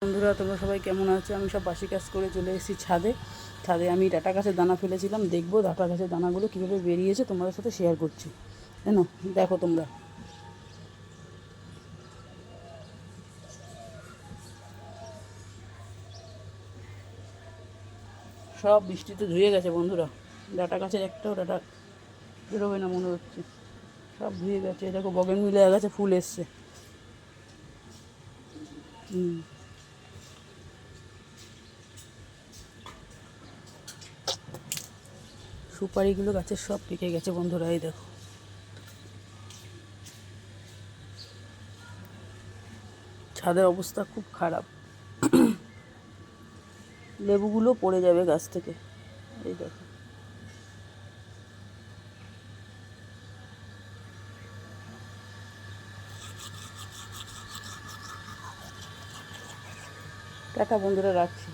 বন্ধুরা, তোমরা সবাই কেমন আছো? আমি সব বাসি কাজ করে চলে এসেছি ছাদে। আমি ডাঁটা গাছের দানা ফেলেছিলাম, দেখবো ডাঁটা গাছের দানাগুলো কীভাবে বেরিয়েছে তোমাদের সাথে শেয়ার করছি। জানো, দেখো তোমরা, সব বৃষ্টিতে ধুয়ে গেছে বন্ধুরা। ডাঁটা গাছের একটাও ডাঁটা বেরোবে না মনে হচ্ছে, সব ধুয়ে গেছে। দেখো বগেনভিলিয়া গাছে ফুল এসছে। সুপারিগুলো গাছের সব পেকে গেছে বন্ধুরা, এই দেখো। ছাদের অবস্থা খুব খারাপ, লেবুগুলো পড়ে যাবে গাছ থেকে, এই দেখো। টাটা বন্ধুরা, রাখছি।